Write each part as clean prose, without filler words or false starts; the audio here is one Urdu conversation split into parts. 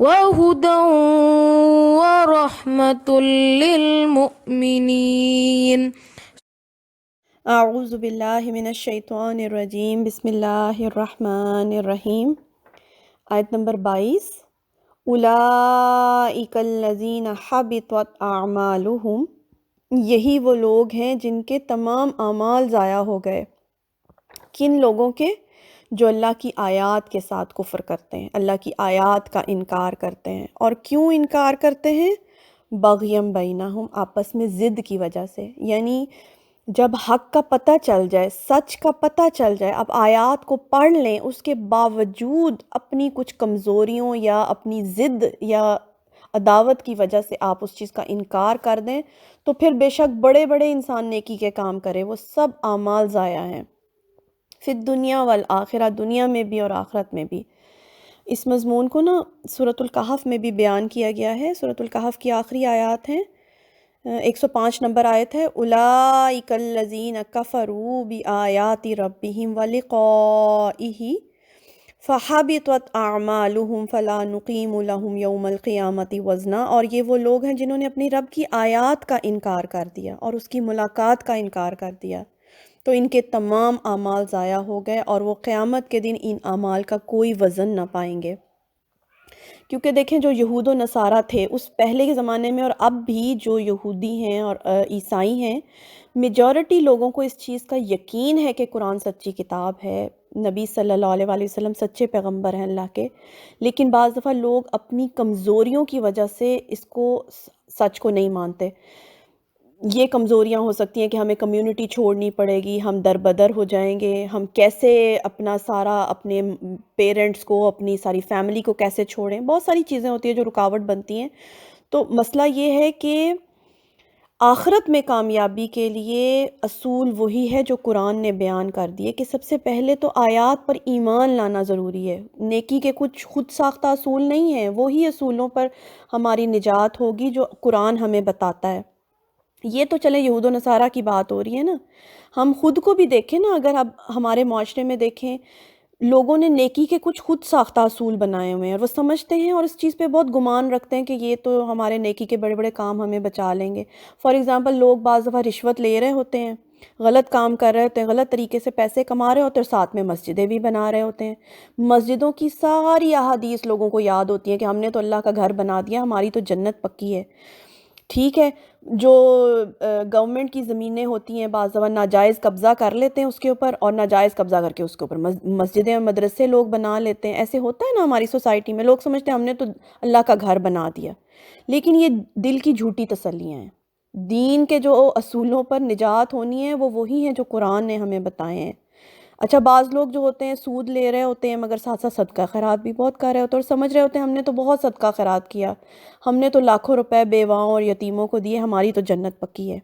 وهدى ورحمة للمؤمنين. اعوذ باللہ من الشیطان الرجیم، بسم اللہ الرحمن الرحیم۔ آیت نمبر 22۔ اولئک الذین حبطت اعمالہم، یہی وہ لوگ ہیں جن کے تمام اعمال ضائع ہو گئے۔ کن لوگوں کے؟ جو اللہ کی آیات کے ساتھ کفر کرتے ہیں، اللہ کی آیات کا انکار کرتے ہیں۔ اور کیوں انکار کرتے ہیں؟ بغیم بینہم، آپس میں ضد کی وجہ سے۔ یعنی جب حق کا پتہ چل جائے، سچ کا پتہ چل جائے، اب آیات کو پڑھ لیں، اس کے باوجود اپنی کچھ کمزوریوں یا اپنی ضد یا عداوت کی وجہ سے آپ اس چیز کا انکار کر دیں، تو پھر بے شک بڑے بڑے انسان نیکی کے کام کرے، وہ سب اعمال ضائع ہیں، فی الدنیا والآخرہ، دنیا میں بھی اور آخرت میں بھی۔ اس مضمون کو نا سورۃ الکہف میں بھی بیان کیا گیا ہے۔ سورۃ الکہف کی آخری آیات ہیں، 105 نمبر آیت ہے، اولئک الذین کفروا بآیات ربہم ولقائہ فحبطت اعمالہم فلا نقیم لہم یوم القیامۃ وزنا۔ اور یہ وہ لوگ ہیں جنہوں نے اپنی رب کی آیات کا انکار کر دیا اور اس کی ملاقات کا انکار کر دیا، تو ان کے تمام اعمال ضائع ہو گئے اور وہ قیامت کے دن ان اعمال کا کوئی وزن نہ پائیں گے۔ کیونکہ دیکھیں، جو یہود و نصارہ تھے اس پہلے کے زمانے میں اور اب بھی جو یہودی ہیں اور عیسائی ہیں، میجورٹی لوگوں کو اس چیز کا یقین ہے کہ قرآن سچی کتاب ہے، نبی صلی اللہ علیہ وآلہ وسلم سچے پیغمبر ہیں اللہ کے، لیکن بعض دفعہ لوگ اپنی کمزوریوں کی وجہ سے اس کو سچ کو نہیں مانتے۔ یہ کمزوریاں ہو سکتی ہیں کہ ہمیں کمیونٹی چھوڑنی پڑے گی، ہم در بدر ہو جائیں گے، ہم کیسے اپنا سارا اپنے پیرنٹس کو، اپنی ساری فیملی کو کیسے چھوڑیں، بہت ساری چیزیں ہوتی ہیں جو رکاوٹ بنتی ہیں۔ تو مسئلہ یہ ہے کہ آخرت میں کامیابی کے لیے اصول وہی ہے جو قرآن نے بیان کر دیے، کہ سب سے پہلے تو آیات پر ایمان لانا ضروری ہے۔ نیکی کے کچھ خود ساختہ اصول نہیں ہیں، وہی اصولوں پر ہماری نجات ہوگی جو قرآن ہمیں بتاتا ہے۔ یہ تو چلے یہود و نصارہ کی بات ہو رہی ہے نا، ہم خود کو بھی دیکھیں نا، اگر اب ہمارے معاشرے میں دیکھیں، لوگوں نے نیکی کے کچھ خود ساختہ اصول بنائے ہوئے ہیں اور وہ سمجھتے ہیں اور اس چیز پہ بہت گمان رکھتے ہیں کہ یہ تو ہمارے نیکی کے بڑے بڑے کام ہمیں بچا لیں گے۔ فار ایگزامپل، لوگ بعض دفعہ رشوت لے رہے ہوتے ہیں، غلط کام کر رہے ہوتے ہیں، غلط طریقے سے پیسے کما رہے ہوتے ہیں، اور ساتھ میں مسجدیں بھی بنا رہے ہوتے ہیں۔ مسجدوں کی ساری احادیث لوگوں کو یاد ہوتی ہیں کہ ہم نے تو اللہ کا گھر بنا دیا، ہماری تو جنت پکی ہے۔ ٹھیک ہے، جو گورنمنٹ کی زمینیں ہوتی ہیں بعض دفعہ ناجائز قبضہ کر لیتے ہیں اس کے اوپر، اور ناجائز قبضہ کر کے اس کے اوپر مسجدیں اور مدرسے لوگ بنا لیتے ہیں۔ ایسے ہوتا ہے نا ہماری سوسائٹی میں، لوگ سمجھتے ہیں ہم نے تو اللہ کا گھر بنا دیا، لیکن یہ دل کی جھوٹی تسلیاں ہیں۔ دین کے جو اصولوں پر نجات ہونی ہے وہ وہی ہیں جو قرآن نے ہمیں بتائے ہیں۔ اچھا، بعض لوگ جو ہوتے ہیں سود لے رہے ہوتے ہیں مگر ساتھ ساتھ صدقہ خیرات بھی بہت کر رہے ہوتے ہیں، اور سمجھ رہے ہوتے ہیں ہم نے تو بہت صدقہ خیرات کیا، ہم نے تو لاکھوں روپے بیواؤں اور یتیموں کو دیے، ہماری تو جنت پکی ہے۔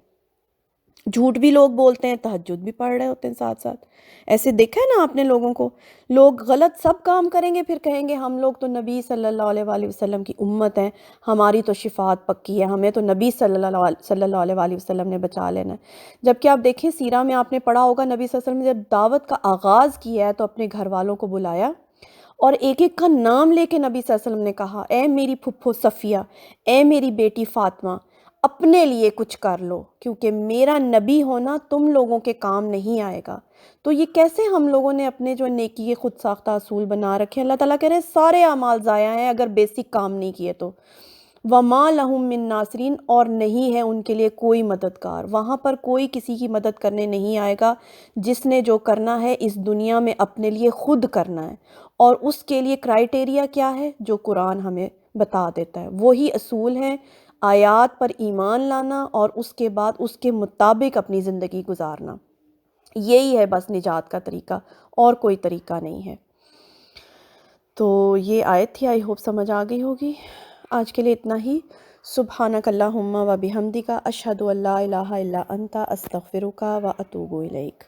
جھوٹ بھی لوگ بولتے ہیں، تہجد بھی پڑھ رہے ہوتے ہیں ساتھ ساتھ۔ ایسے دیکھا ہے نا آپ نے لوگوں کو، لوگ غلط سب کام کریں گے، پھر کہیں گے ہم لوگ تو نبی صلی اللہ علیہ وآلہ وسلم کی امت ہیں، ہماری تو شفاعت پکی ہے، ہمیں تو نبی صلی اللہ علیہ وآلہ وسلم نے بچا لینا ہے۔ جبکہ آپ دیکھیں سیرہ میں آپ نے پڑھا ہوگا، نبی صلی اللہ علیہ وسلم نے جب دعوت کا آغاز کیا ہے تو اپنے گھر والوں کو بلایا اور ایک ایک کا نام لے کے نبی صلی اللہ علیہ وسلم نے کہا، اے میری پھپھو صفیہ، اے میری بیٹی فاطمہ، اپنے لیے کچھ کر لو، کیونکہ میرا نبی ہونا تم لوگوں کے کام نہیں آئے گا۔ تو یہ کیسے ہم لوگوں نے اپنے جو نیکی کے خود ساختہ اصول بنا رکھے ہیں؟ اللہ تعالیٰ کہہ رہے ہیں سارے اعمال ضائع ہیں اگر بیسک کام نہیں کیے تو۔ وَمَا لَهُم مِّن نَاصِرِينَ، اور نہیں ہے ان کے لیے کوئی مددگار، وہاں پر کوئی کسی کی مدد کرنے نہیں آئے گا۔ جس نے جو کرنا ہے اس دنیا میں اپنے لیے خود کرنا ہے، اور اس کے لیے کرائیٹیریا کیا ہے جو قرآن ہمیں بتا دیتا ہے، وہی اصول ہیں، آیات پر ایمان لانا اور اس کے بعد اس کے مطابق اپنی زندگی گزارنا۔ یہی ہے بس نجات کا طریقہ، اور کوئی طریقہ نہیں ہے۔ تو یہ آیت تھی، آئی ہوپ سمجھ آ گئی ہوگی۔ آج کے لیے اتنا ہی۔ سبحانک اللہم و بحمدک، اشہد ان لا الہ الا انت، استغفرک و اتوب الیک۔